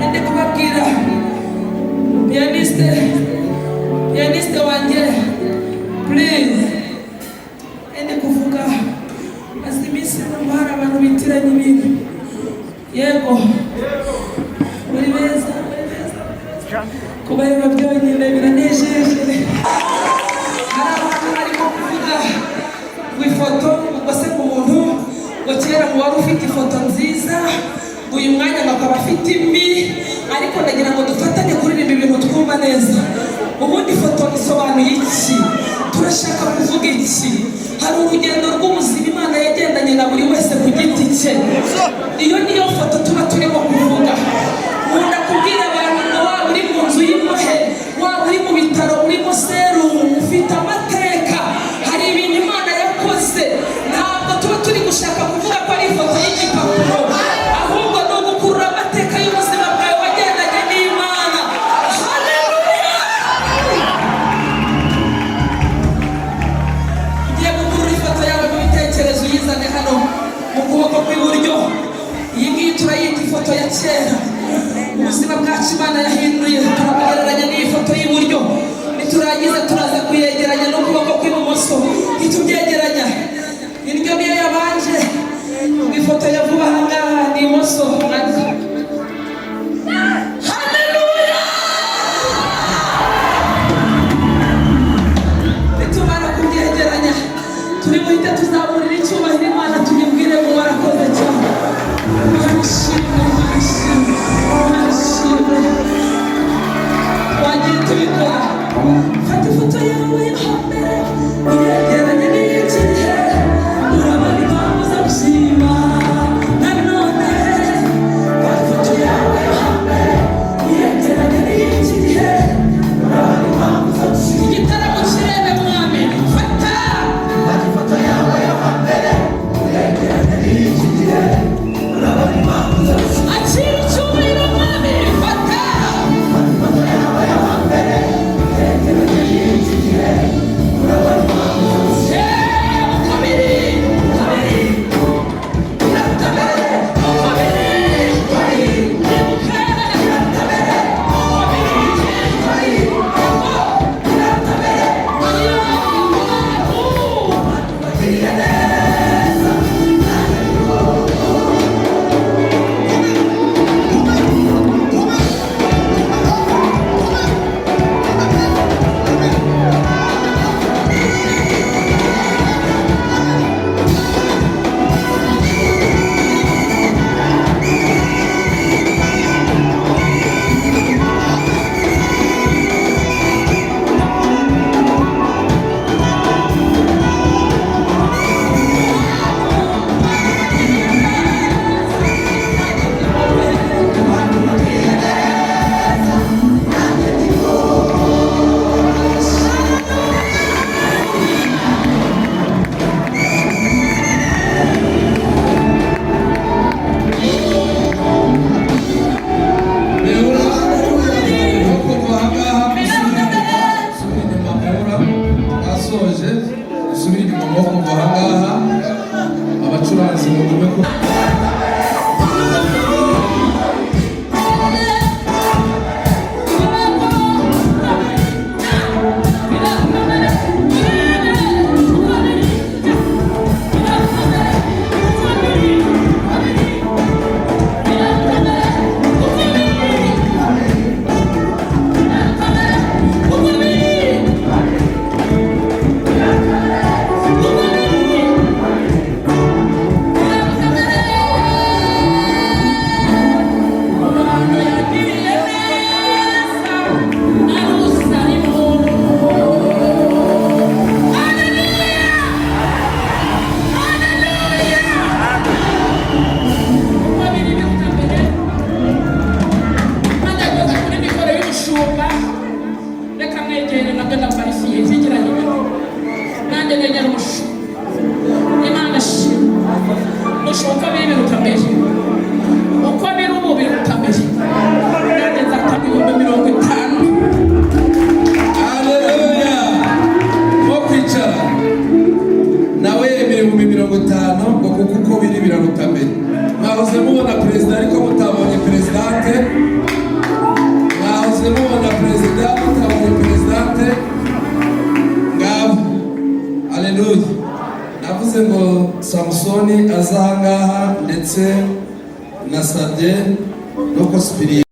ende kubabwira pianiste wanjye please ende kuvuga maze iminsi numva hari abantu bitiranya ibintu yego muri beza kuba rero byonyine biranejeje hari abantu barimo kuvuga ifoto ubwo se ku muntu ngo kera mu wari ufite ifoto nziza uyu mwanya bakaba afite imbi ariko ndagira ngo dufatanye kuririmba ibintu twumva neza ubundi ifoto isobanuye iki turashaka kuvuga iki hari urugendo rw'ubuzima Imana yagendanye na buri wese ku giti cye iyo niyo foto tuba turimo kuvuga nkunda kubwira abantu ngo waba uri mu nzu y'imbohe waba uri mu bitaro urimo serumu ufite amateka hari ibintu Imana yakoze ntabwo tuba turi gushaka kuvuga ko ari ifoto y'igipapuro ahubwo ni ugukurura amateka y'ubuzima bwawe wagendanye n'Imana. Haleluya! Ugiye gukurura ifoto yawe mu bitekerezo uyizane hano mu kuboko kw'iburyo. Iyi ngiyi turayita ifoto ya kera ubuzima bwacu Imana yahinduye turamugereranya n'iyi foto y'iburyo niturangiza turaza kuyegeranya n'ukuboko kw'ibumoso nitubyegeranya indyo niyo yabanje ifoto ya vuba ahangaha ni imoso. Haleluya! nitumara kubyegeranya turi buhite tuzamurira icyubahiro Imana tuyibwire ngo warakoze cyane wagiye tubikora fata ifoto yawe yo hambere uyegeranye n'iki gihe urabona impamvu zo gushima Simoni aza ahangaha ndetse nasabye no ko Sipiriya